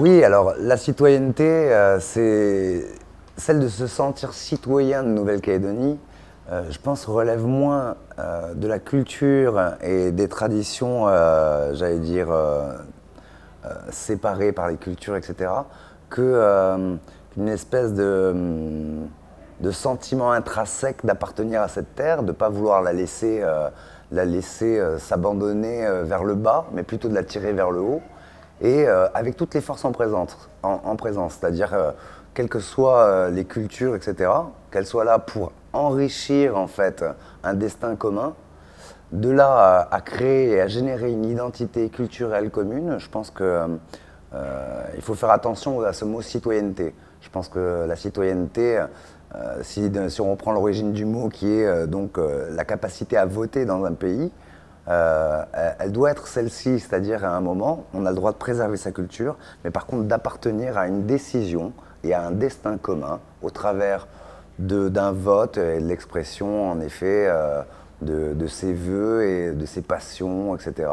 Oui, alors la citoyenneté, c'est celle de se sentir citoyen de Nouvelle-Calédonie. Je pense relève moins de la culture et des traditions, j'allais dire, séparées par les cultures, etc., qu'une espèce de sentiment intrinsèque d'appartenir à cette terre, de ne pas vouloir la laisser s'abandonner vers le bas, mais plutôt de la tirer vers le haut. Et avec toutes les forces en présence, c'est-à-dire quelles que soient les cultures, etc., qu'elles soient là pour enrichir en fait un destin commun, de là à créer et à générer une identité culturelle commune. Je pense qu'il faut faire attention à ce mot citoyenneté. Je pense que la citoyenneté, si on reprend l'origine du mot qui est donc la capacité à voter dans un pays, elle doit être celle-ci, c'est-à-dire à un moment, on a le droit de préserver sa culture, mais par contre d'appartenir à une décision et à un destin commun au travers d'un vote et de l'expression, en effet, de ses vœux et de ses passions, etc.,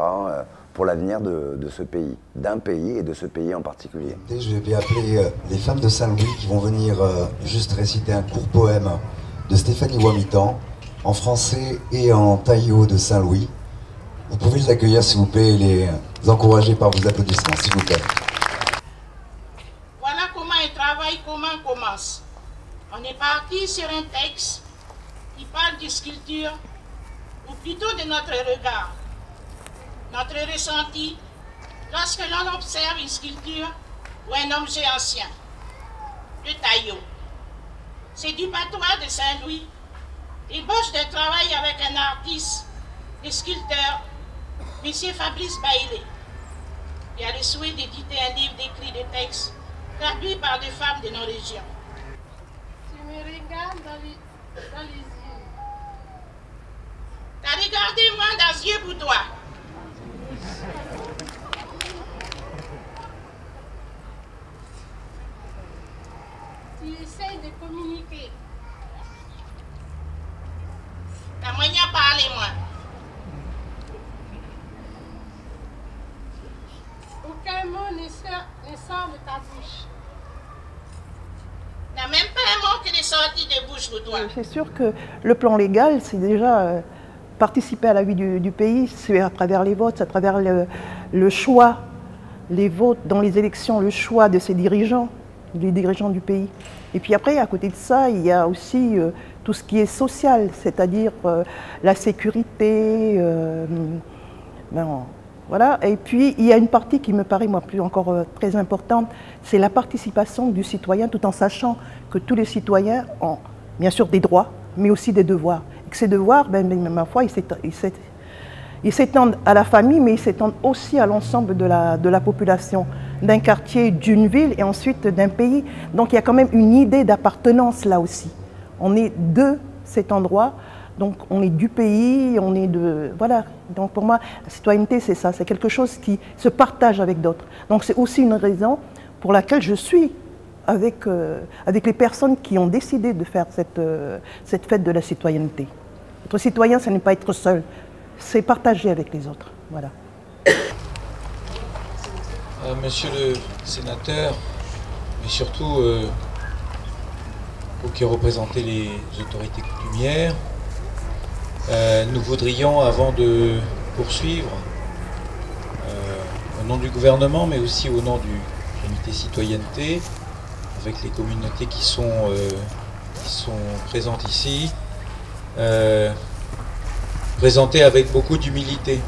pour l'avenir de ce pays, d'un pays et de ce pays en particulier. Je vais appeler les femmes de Saint-Louis qui vont venir juste réciter un court poème de Stéphanie Wamitan, en français et en taïo de Saint-Louis. Vous pouvez les accueillir s'il vous plaît et les encourager par vos applaudissements s'il vous plaît. Voilà comment un travail commun commence. On est parti sur un texte qui parle de sculpture, ou plutôt de notre regard, notre ressenti lorsque l'on observe une sculpture ou un objet ancien. Le taillot. C'est du patois de Saint-Louis, ébauche de travail avec un artiste, un sculpteur, M. Fabrice Bailey. Il a le souhait d'éditer un livre d'écrit de textes traduit par des femmes de nos régions. Tu me regardes dans les yeux. T'as regardé moi dans les yeux pour toi. Tu essaies de communiquer. T'as moyen de parler, moi. Aucun mot ne sort de ta bouche. Il n'y a même pas un mot qui est sorti de bouche pour toi. C'est sûr que le plan légal, c'est déjà participer à la vie du pays, c'est à travers les votes, à travers le choix, les votes dans les élections, le choix de ses dirigeants, les dirigeants du pays. Et puis après, à côté de ça, il y a aussi tout ce qui est social, c'est-à-dire la sécurité, voilà. Et puis, il y a une partie qui me paraît moi, encore très importante, c'est la participation du citoyen, tout en sachant que tous les citoyens ont bien sûr des droits, mais aussi des devoirs. Et que ces devoirs, ma foi, ils s'étendent à la famille, mais ils s'étendent aussi à l'ensemble de la population, d'un quartier, d'une ville et ensuite d'un pays. Donc il y a quand même une idée d'appartenance là aussi. On est de cet endroit. Donc on est du pays, on est de... Voilà, donc pour moi, la citoyenneté c'est ça, c'est quelque chose qui se partage avec d'autres. Donc c'est aussi une raison pour laquelle je suis avec les personnes qui ont décidé de faire cette fête de la citoyenneté. Être citoyen, ce n'est pas être seul, c'est partager avec les autres. Voilà. Monsieur le sénateur, mais surtout vous qui représentez les autorités coutumières, nous voudrions, avant de poursuivre, au nom du gouvernement, mais aussi au nom du comité citoyenneté, avec les communautés qui sont présentes ici, présenter avec beaucoup d'humilité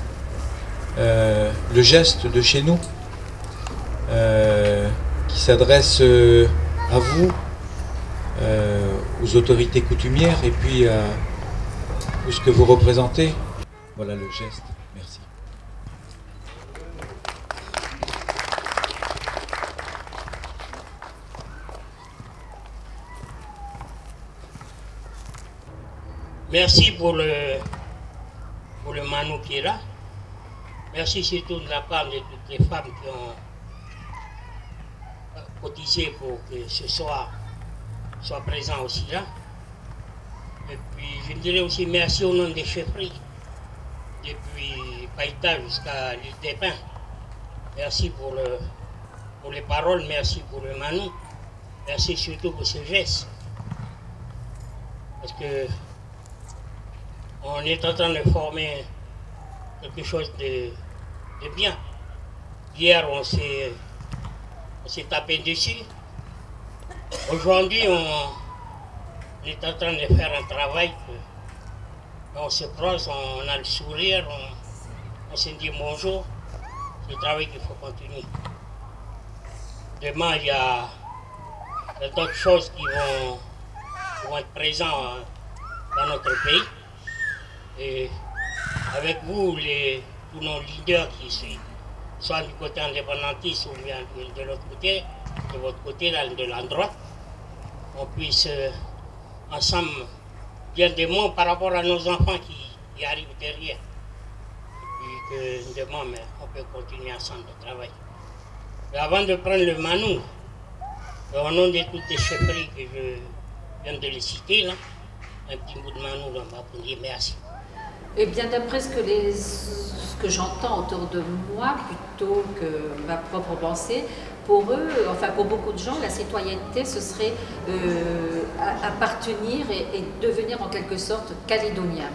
le geste de chez nous, qui s'adresse à vous, aux autorités coutumières, et puis à tout ce que vous représentez. Voilà le geste. Merci. Merci pour le Manu qui est là. Merci surtout de la part de toutes les femmes qui ont cotisé pour que ce soir soit présent aussi là. Et puis je dirais aussi merci au nom des chefferies, depuis Païta jusqu'à l'île des Pins. Merci pour pour les paroles, merci pour le Manou, merci surtout pour ce geste. Parce que on est en train de former quelque chose de bien. Hier, on s'est tapé dessus. Aujourd'hui, on est en train de faire un travail. On se croise, on a le sourire, on se dit bonjour. C'est le travail qu'il faut continuer. Demain, il y a d'autres choses qui vont être présentes dans notre pays. Et avec vous, tous nos leaders qui sont soit du côté indépendantiste ou bien de l'autre côté, de votre côté, de la droite, on puisse ensemble dire des mots par rapport à nos enfants qui arrivent derrière. Et puis que demain, on peut continuer ensemble le travail. Mais avant de prendre le Manou, au nom de toutes les chefferies que je viens de les citer, là, un petit bout de Manou là, pour dire merci. Et bien d'après ce que j'entends autour de moi, plutôt que ma propre pensée, pour eux, enfin pour beaucoup de gens, la citoyenneté, ce serait appartenir et devenir en quelque sorte calédonien.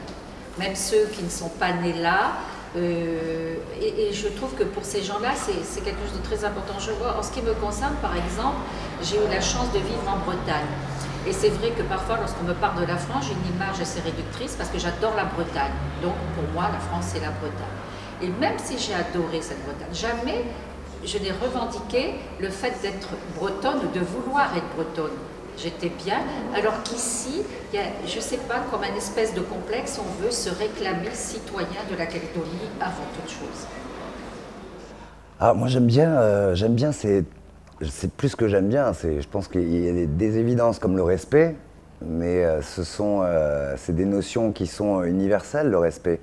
Même ceux qui ne sont pas nés là. Et je trouve que pour ces gens-là, c'est quelque chose de très important. Je vois, en ce qui me concerne, par exemple, j'ai eu la chance de vivre en Bretagne. Et c'est vrai que parfois, lorsqu'on me parle de la France, j'ai une image assez réductrice parce que j'adore la Bretagne. Donc, pour moi, la France, c'est la Bretagne. Et même si j'ai adoré cette Bretagne, jamais je n'ai revendiqué le fait d'être bretonne ou de vouloir être bretonne. J'étais bien, alors qu'ici, il y a, je ne sais pas, comme un espèce de complexe, on veut se réclamer citoyen de la Calédonie avant toute chose. Ah, moi, j'aime bien, c'est plus que j'aime bien, je pense qu'il y a des évidences comme le respect, mais c'est des notions qui sont universelles, le respect.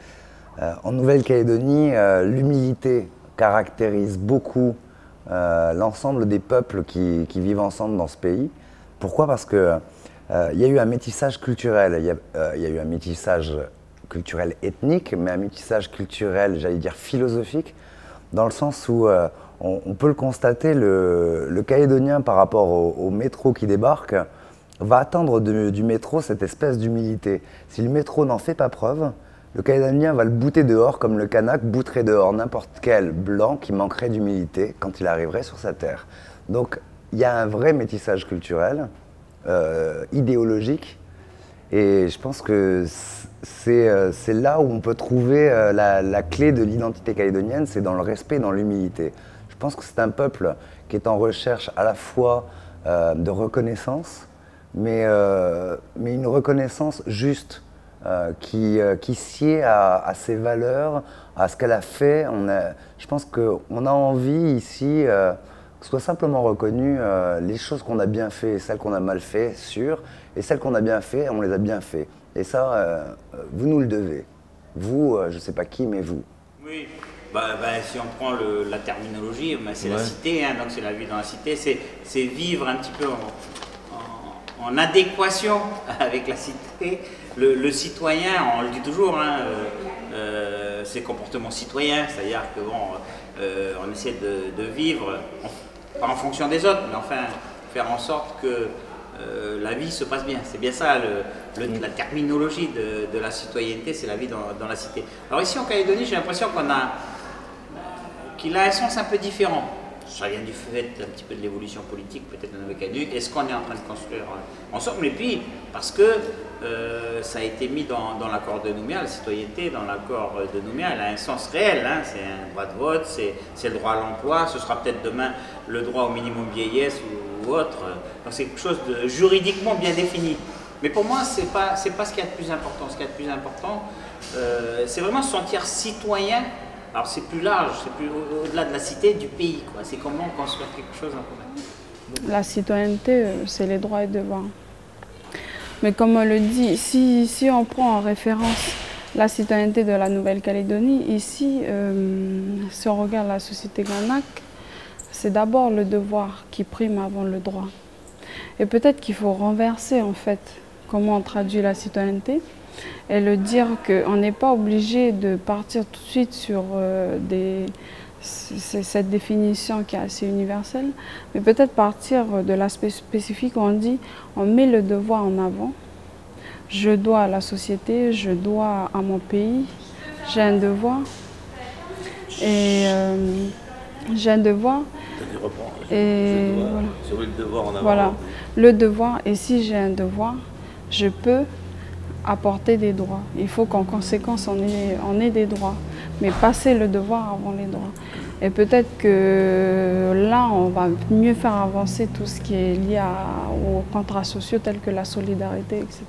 En Nouvelle-Calédonie, l'humilité caractérise beaucoup l'ensemble des peuples qui vivent ensemble dans ce pays. Pourquoi? Parce qu'il y a eu un métissage culturel, il y a eu un métissage culturel ethnique, mais un métissage culturel, j'allais dire philosophique, dans le sens où on peut le constater, le Calédonien par rapport au métro qui débarque va attendre du métro cette espèce d'humilité. Si le métro n'en fait pas preuve, le Calédonien va le bouter dehors comme le Kanak bouterait dehors n'importe quel blanc qui manquerait d'humilité quand il arriverait sur sa terre. Donc il y a un vrai métissage culturel, idéologique, et je pense que c'est là où on peut trouver la clé de l'identité calédonienne, c'est dans le respect et dans l'humilité. Je pense que c'est un peuple qui est en recherche à la fois de reconnaissance, mais une reconnaissance juste, qui sied à ses valeurs, à ce qu'elle a fait. Je pense qu'on a envie ici que soit simplement reconnu les choses qu'on a bien fait et celles qu'on a mal fait, sûr, et celles qu'on a bien fait, on les a bien fait. Et ça, vous nous le devez. Vous, je ne sais pas qui, mais vous. Oui, si on prend la terminologie, c'est la cité, hein, donc c'est la vie dans la cité, c'est vivre un petit peu en adéquation avec la cité. Le citoyen, on le dit toujours, hein, c'est le comportement citoyen, c'est-à-dire que on essaie de vivre, pas en fonction des autres, mais enfin faire en sorte que la vie se passe bien. C'est bien ça, la terminologie de la citoyenneté, c'est la vie dans la cité. Alors ici en Calédonie, j'ai l'impression qu'il a un sens un peu différent. Ça vient du fait un petit peu de l'évolution politique, peut-être de Nouvelle-Calédonie. Est-ce qu'on est en train de construire ensemble? Et puis, parce que ça a été mis dans l'accord de Nouméa, la citoyenneté, dans l'accord de Nouméa, elle a un sens réel. Hein, c'est un droit de vote, c'est le droit à l'emploi, ce sera peut-être demain le droit au minimum vieillesse ou autre. Donc c'est quelque chose de juridiquement bien défini. Mais pour moi, c'est pas ce qu'il y a de plus important. Ce qu'il y a de plus important, c'est vraiment se sentir citoyen. Alors c'est plus large, c'est plus au-delà de la cité, du pays. C'est comment construire quelque chose en commun. La citoyenneté, c'est les droits et devoirs. Mais comme on le dit, si on prend en référence la citoyenneté de la Nouvelle-Calédonie, ici, si on regarde la société Kanak, c'est d'abord le devoir qui prime avant le droit. Et peut-être qu'il faut renverser en fait comment on traduit la citoyenneté et le dire qu'on n'est pas obligé de partir tout de suite sur des c'est cette définition qui est assez universelle, mais peut-être partir de l'aspect spécifique où on dit, on met le devoir en avant. Je dois à la société, je dois à mon pays, j'ai un devoir. Et j'ai un devoir. Et voilà. Sur le devoir en avant. Voilà, le devoir. Et si j'ai un devoir, je peux apporter des droits. Il faut qu'en conséquence, on ait des droits. Mais passer le devoir avant les droits. Et peut-être que là, on va mieux faire avancer tout ce qui est lié aux contrats sociaux tels que la solidarité, etc.